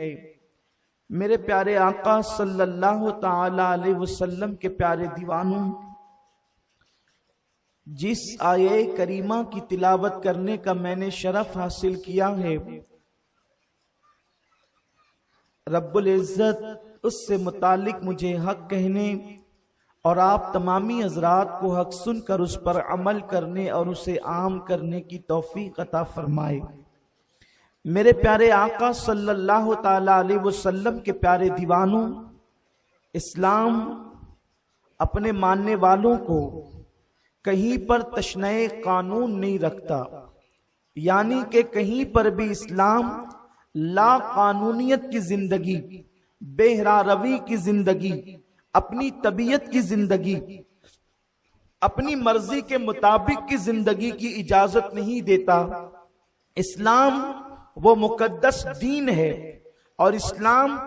है। मेरे प्यारे आका सल्लल्लाहु ताला अलैहि वसल्लम के प्यारे दीवानों, जिस आये करीमा की तिलावत करने का मैंने शरफ हासिल किया है, रब्बुल इज्जत उससे मुतालिक मुझे हक कहने और आप तमामी हजरात को हक सुनकर उस पर अमल करने और उसे आम करने की तौफीक अता फरमाए। मेरे प्यारे आका सल्लल्लाहु ताला अलैहि वसल्लम के प्यारे दीवानों, इस्लाम अपने मानने वालों को कहीं पर तशनए कानून नहीं रखता, यानी कि कहीं पर भी इस्लाम ला कानूनियत की जिंदगी, बेहरा रवी की जिंदगी, अपनी तबीयत की जिंदगी, अपनी मर्जी के मुताबिक की जिंदगी की इजाजत नहीं देता। इस्लाम वो मुकद्दस दीन है और इस्लाम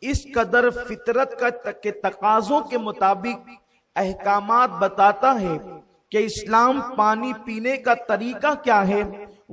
इस कदर फितरत के तकाजों के मुताबिक अहकामात बताता है कि इस्लाम पानी पीने का तरीका क्या है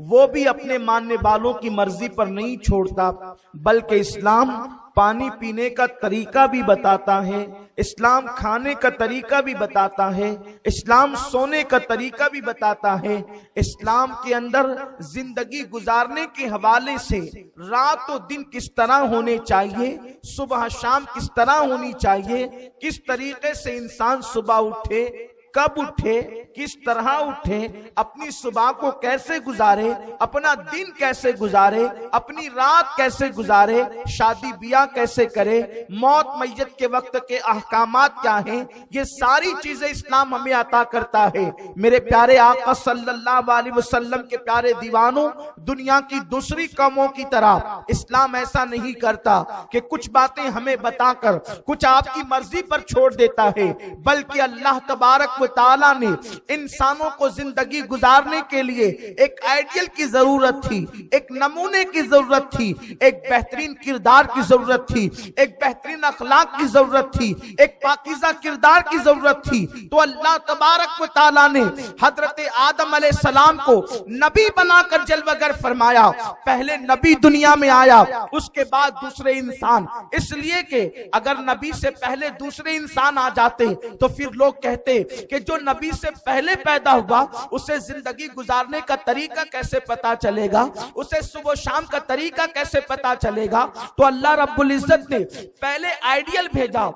वो भी अपने मानने वालों की मर्जी पर नहीं छोड़ता, बल्कि इस्लाम पानी पीने का तरीका भी बताता है, इस्लाम खाने का तरीका भी बताता है, इस्लाम सोने का तरीका भी बताता है। इस्लाम के अंदर जिंदगी गुजारने के हवाले से रात और दिन किस तरह होने चाहिए, सुबह शाम किस तरह होनी चाहिए, किस तरीके से इंसान सुबह उठे, कब उठे, किस तरह उठे, अपनी सुबह को कैसे गुजारे, अपना दिन कैसे गुजारे, अपनी रात कैसे गुजारे, शादी ब्याह कैसे करे, मौत मैयत के वक्त के अहकामात क्या हैं, ये सारी चीजें इस्लाम हमें अता करता है। मेरे प्यारे आका सल्लल्लाहु अलैहि वसल्लम के प्यारे दीवानों, दुनिया की दूसरी कौमों की तरह इस्लाम ऐसा नहीं करता कि कुछ बातें हमें बताकर कुछ आपकी मर्जी पर छोड़ देता है, बल्कि अल्लाह तबारक ताला ने इंसानों को जिंदगी गुजारने के लिए एक आइडियल की जरूरत थी, एक नमूने की जरूरत थी, एक बेहतरीन किरदार की जरूरत थी, एक बेहतरीन अखलाक की जरूरत थी, एक पाकीज़ा किरदार की जरूरत थी। तो अल्लाह तबारक व ताला ने हजरत आदम अलैहिस्सलाम को नबी बनाकर जलवागर फरमाया। पहले नबी दुनिया में आया, उसके बाद दूसरे इंसान, इसलिए कि अगर नबी से पहले दूसरे इंसान आ जाते तो फिर लोग कहते कि जो नबी से पहले पैदा हुआ उसे जिंदगी गुजारने का तरीका कैसे पता चलेगा, उसे सुबह शाम का तरीका कैसे पता चलेगा। तो अल्लाह रब्बुल इज्जत ने पहले आइडियल भेजा,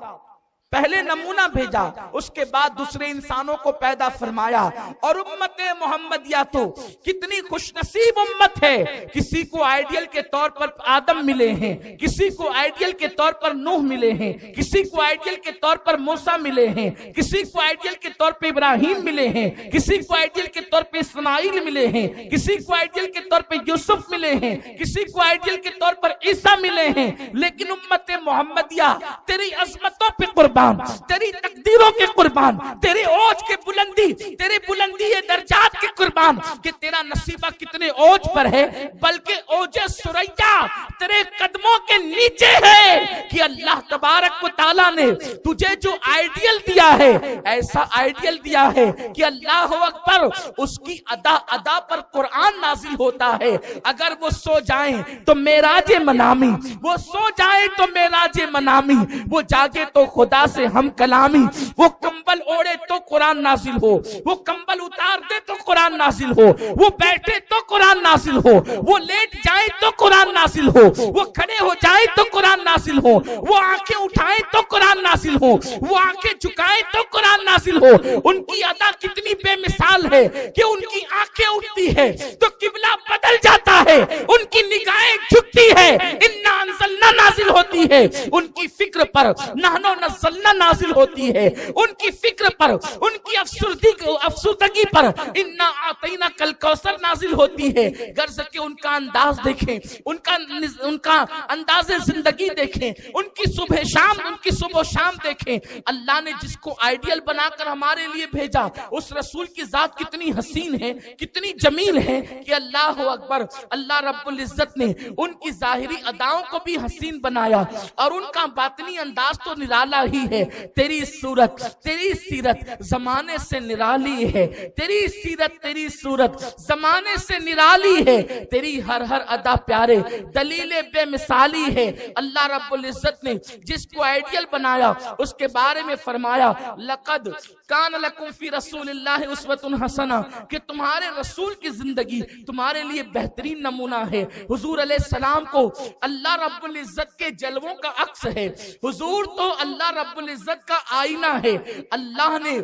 पहले नमूना भेजा, उसके बाद दूसरे इंसानों को पैदा फरमाया। और उम्मत मोहम्मदिया तो कितनी खुशनसीब उम्मत है, किसी को आइडियल के तौर पर आदम मिले हैं, किसी को आइडियल के तौर पर नूह मिले हैं, किसी को आइडियल के तौर पर मूसा मिले हैं, किसी को आइडियल के तौर पर इब्राहिम मिले हैं, किसी को आइडियल के तौर पर इस्माइल मिले हैं, किसी को आइडियल के तौर पर यूसुफ मिले हैं, किसी को आइडियल के तौर पर ईसा मिले हैं। लेकिन उम्मत मोहम्मदिया तेरी अजमतों पे कुर्बान, तेरी तकदीरों के कुर्बान, तेरे ओज के बुलंदी, तेरे बुलंदी दर्जात के कुर्बान कि तेरा नसीबा कितने ओज पर है, बल्कि ओज सुरैया तेरे कदमों के नीचे है कि अल्लाह तबारक व ताला ने तुझे जो आइडियल दिया है, ऐसा आइडियल दिया है कि अल्लाह अकबर, उसकी अदा अदा पर कुरान नाजिल होता है। अगर वो सो जाए तो मेराजे मनामी, वो सो जाए तो मेराजे मनामी, वो जागे तो खुदा से हम कलामी, वो कंबल ओढ़े तो कुरान नाजिल हो, वो कंबल उतार दे तो कुरान नाजिल हो, वो बैठे तो कुरान नाजिल हो, वो लेट जाए तो कुरान नाजिल हो, वो खड़े हो जाए तो कुरान नाजिल हो, वो आंखें उठाए तो कुरान नाजिल हो, वो आंखें झुकाए तो कुरान नाजिल हो। उनकी अदा कितनी बेमिसाल है कि उनकी आंखें उठती है तो किबला बदल जाता है, उनकी निगाहें झुकती है, इन्ना अंज़लना नाजिल होती है, उनकी फिक्र पर नहनो नज़्ज़लना नाजिल होती है, उनकी फिक्र पर, उनकी अफसुर्दगी पर इन्ना आतैना कल कौसर नाजिल होती है। गर्ज के उनका अंदाज देखें, उनका अंदाज़े जिंदगी देखें, उनकी सुबह शाम देखें। अल्लाह ने जिसको आइडियल बनाकर हमारे लिए भेजा, उस रसूल की जात कितनी हसीन है, कितनी जमील है कि अल्लाह अकबर, अल्लाह रब्बुल इज्जत ने उनकी जाहिरी अदाओं को भी हसीन बनाया और उनका बातनी अंदाज तो निराला ही है। तेरी सूरत तेरी सीरत जमाने से निराली है, तेरी सीरत तेरी सूरत जमाने से निराली है, तेरी हर हर अदा प्यारे दलील बेमिसाली है। अल्लाह रब्बुल इज्जत ने जिसको आइडियल बनाया उसके बारे में फरमाया लक़द कान लकुम फी रसूलिल्लाहि उस्वतुन हसना, कि तुम्हारे रसूल की जिंदगी तुम्हारे लिए बेहतरीन नमूना है। हुजूर अलैहिस्सलाम को अल्लाह रब्बुल इज्जत के जलवों का अक्स है। हुजूर तो अल्लाह रब्बुल इज्जत का आईना है। अल्लाह ने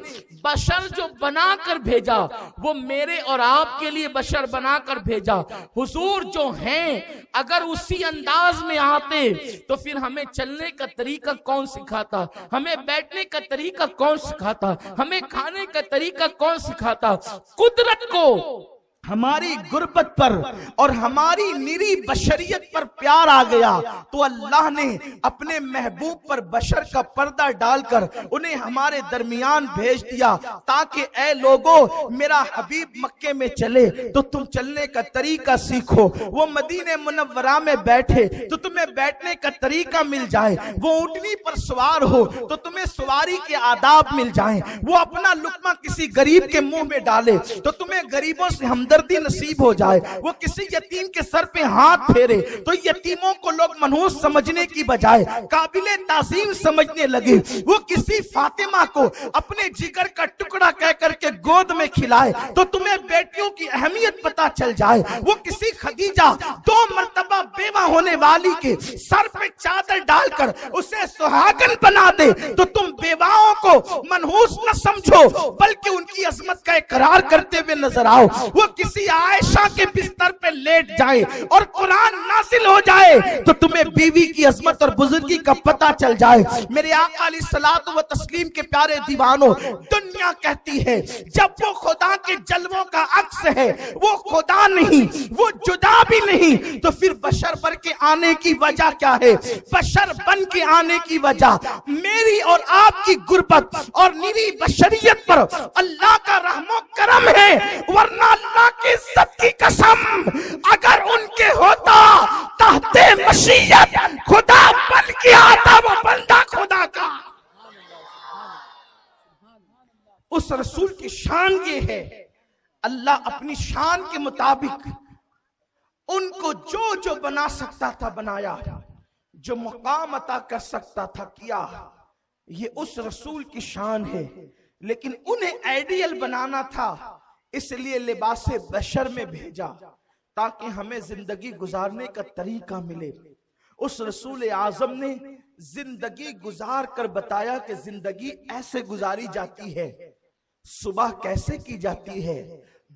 बशर जो बनाकर भेजा वो मेरे और आपके लिए बशर बनाकर भेजा। हुजूर जो हैं अगर उसी अंदाज में आते तो फिर हमें चलने का तरीका कौन सिखाता, हमें बैठने का तरीका कौन सिखाता, हमें खाने का तरीका कौन सिखाता। कुदरत को हमारी गुर्बत पर और हमारी निरी बशरियत पर प्यार आ गया तो अल्लाह ने अपने महबूब पर बशर का पर्दा डालकर उन्हें हमारे दरमियान भेज दिया ताकि ए लोगों मेरा हबीब मक्के में चले तो तुम चलने का तरीका सीखो, वो मदीने मुनव्वरा में बैठे तो तुम्हें बैठने का तरीका मिल जाए, वो ऊंटनी पर सवार हो तो तुम्हें सवारी के आदाब मिल जाए, वो अपना लुकमा किसी गरीब के मुंह में डाले तो तुम्हें गरीबों से हमदर्दी नसीब हो जाए, वो किसी यतीम के सर पे हाथ फेरे तो यतीमों को लोग मनहूस समझने की बजाय काबिले ताज़ीम समझने लगे, वो किसी फातिमा को अपने जिगर का टुकड़ा कह करके गोद में खिलाए तो तुम्हें बेटियों की अहमियत पता चल जाए, वो किसी खदीजा 2 मर्तबा बेवा होने वाली के सर पे चादर डालकर उसे सुहागन बना दे तो तुम बेवाओं को मनहूस न समझो बल्कि उनकी अजमत का इकरार करते हुए नजर आओ। वो किसी आयशा के बिस्तर पे लेट जाए और कुरान नाजिल हो जाए तो तुम्हें बीवी की अजमत और बुजुर्गी का पता चल जाए। मेरे आका अलैहिस्सलातु व तस्लीम के प्यारे दीवानों, दुनिया कहती है जब वो खुदा के जलवों का अक्स है, वो खुदा नहीं, वो जुदा भी नहीं, तो फिर बशर बन के आने की वजह क्या है? बशर बन के आने की वजह मेरी और आपकी गुर्बत और निरी बशरियत पर अल्लाह का रहमो करम है, वरना अल्लाह की इज्जत की कसम अगर उनके होता तहते मशीयत खुदा बन के आता वो बंदा खुदा का। उस रसूल की शान ये है, अल्लाह अपनी शान के मुताबिक उनको जो जो बना सकता था बनाया, जो मुकाम अता कर सकता था किया। ये उस रसूल की शान है, लेकिन उन्हें आइडियल बनाना था इसलिए लिबासे बशर में भेजा ताकि हमें जिंदगी गुजारने का तरीका मिले। उस रसूल आजम ने जिंदगी गुजार कर बताया कि जिंदगी ऐसे गुजारी जाती है, सुबह कैसे की जाती है,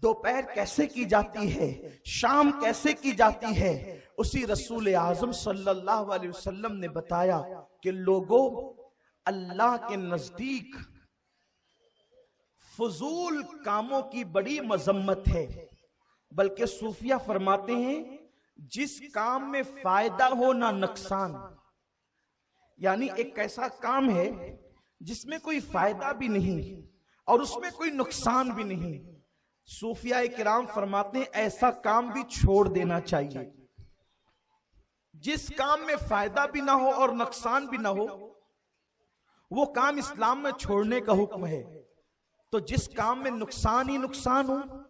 दोपहर कैसे की जाती है, शाम कैसे की जाती है। उसी रसूल आजम सल्लल्लाहु अलैहि वसल्लम ने बताया कि लोगों, अल्लाह के नजदीक फजूल कामों की बड़ी मजम्मत है, बल्कि सूफिया फरमाते हैं जिस काम में फायदा हो ना नुकसान, यानी एक ऐसा काम है जिसमें कोई फायदा भी नहीं और उसमें कोई नुकसान भी नहीं, सूफिया किराम फरमाते हैं ऐसा काम भी छोड़ देना चाहिए। जिस काम में फायदा भी ना हो और नुकसान भी ना हो वो काम इस्लाम में छोड़ने का हुक्म है। तो जिस काम में नुकसान ही नुकसान हो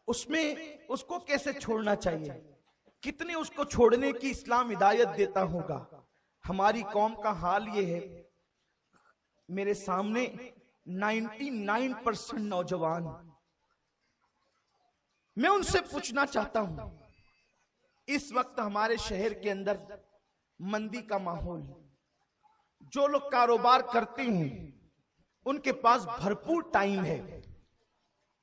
उसमें उसको कैसे छोड़ना चाहिए, कितनी उसको छोड़ने की इस्लाम हिदायत देता होगा। हमारी कौम का हाल ये है, मेरे सामने 99% नौजवान, मैं उनसे पूछना चाहता हूं, इस वक्त हमारे शहर के अंदर मंदी का माहौल, जो लोग कारोबार करते हैं उनके पास भरपूर टाइम है,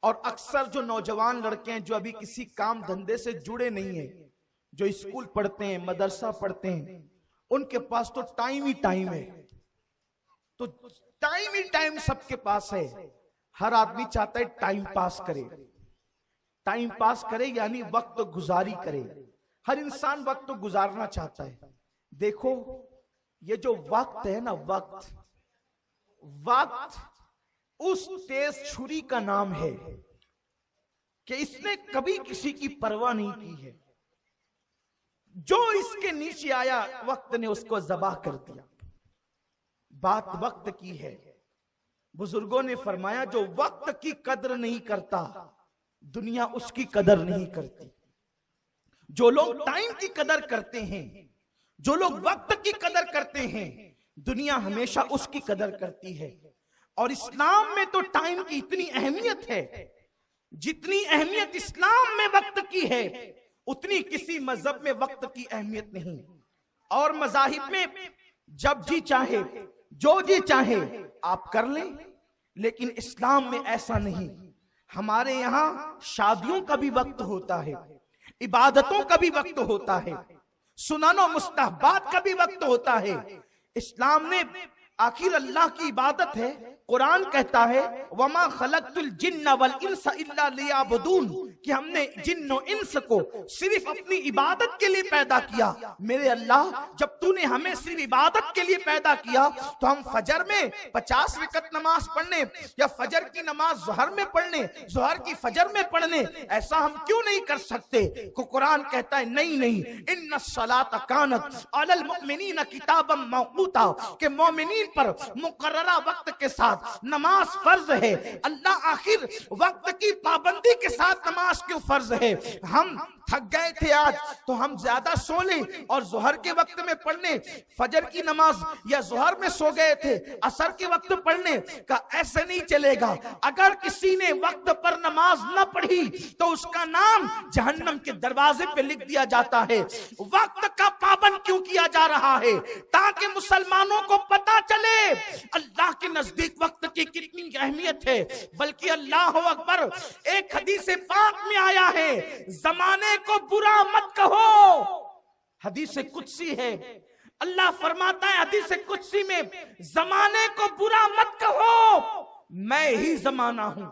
और अक्सर जो नौजवान लड़के हैं जो अभी किसी काम धंधे से जुड़े नहीं है, जो स्कूल पढ़ते हैं, मदरसा पढ़ते हैं, उनके पास तो टाइम ही टाइम है। तो टाइम ही टाइम सबके पास है। हर आदमी चाहता है टाइम पास करे, टाइम पास करे यानी वक्त गुजारी करे। हर इंसान वक्त गुजारना चाहता है। देखो ये जो वक्त है ना, वक्त उस तेज छुरी का नाम है कि इसने कभी किसी की परवाह नहीं की है। जो इसके नीचे आया वक्त ने उसको ज़बाह कर दिया। बात वक्त की है। बुजुर्गों ने फरमाया जो वक्त की कदर नहीं करता दुनिया उसकी कदर नहीं करती। जो लोग टाइम की कदर करते हैं, जो लोग वक्त की कदर करते हैं, दुनिया हमेशा उसकी कदर करती है। और इस्लाम में तो टाइम की इतनी अहमियत है, जितनी अहमियत इस्लाम में वक्त की है उतनी किसी मजहब में वक्त की अहमियत नहीं। और मजाहिब में जब जी चाहे जो जी चाहे आप कर लें, लेकिन इस्लाम में ऐसा नहीं। हमारे यहाँ शादियों का भी वक्त होता है, इबादतों का भी वक्त होता है, सुनानो मुस्तहबात का भी वक्त होता है। इस्लाम ने आखिर अल्लाह की इबादत है। कुरान कहता है वमा खलक़तुल जिन्ना वल इंसा इल्ला लियाबुदून, कि हमने जिन्न और इंस को सिर्फ अपनी इबादत के लिए पैदा किया। मेरे अल्लाह, जब तूने हमें सिर्फ इबादत के लिए पैदा किया तो हम फजर में 50 रकत नमाज पढ़ने या फजर की नमाज ज़ोहर में पढ़ने, ज़ोहर की फजर में पढ़ने, ऐसा हम क्यों नहीं कर सकते? कुरान कहता है नहीं नहीं, इन्नस्सलात कानत अलल मुमिनीन किताबम मौक़ूता, के मोमिनीन पर मुकर्ररा वक्त के साथ नमाज फर्ज है। अल्लाह आखिर वक्त की पाबंदी के साथ नमाज क्यों फर्ज है? हम थक गए थे आज तो हम ज्यादा सो लें और जोहर के वक्त में पढ़ने, फजर की नमाज या जोहर में सो गए थे असर के वक्त पढ़ने का, ऐसे नहीं चलेगा। अगर किसी ने वक्त पर नमाज न पढ़ी तो उसका नाम जहन्नम के दरवाजे पे लिख दिया जाता है। वक्त का पाबंद क्यों किया जा रहा है? ताकि मुसलमानों को पता चले अल्लाह के नजदीक वक्त की कितनी अहमियत है। बल्कि अल्लाह अकबर, एक हदीस पाक में आया है जमाने को बुरा मत कहो। हदीस कुदसी है, अल्लाह फरमाता है हदीस कुदसी में, जमाने को बुरा मत कहो, मैं ही जमाना हूं।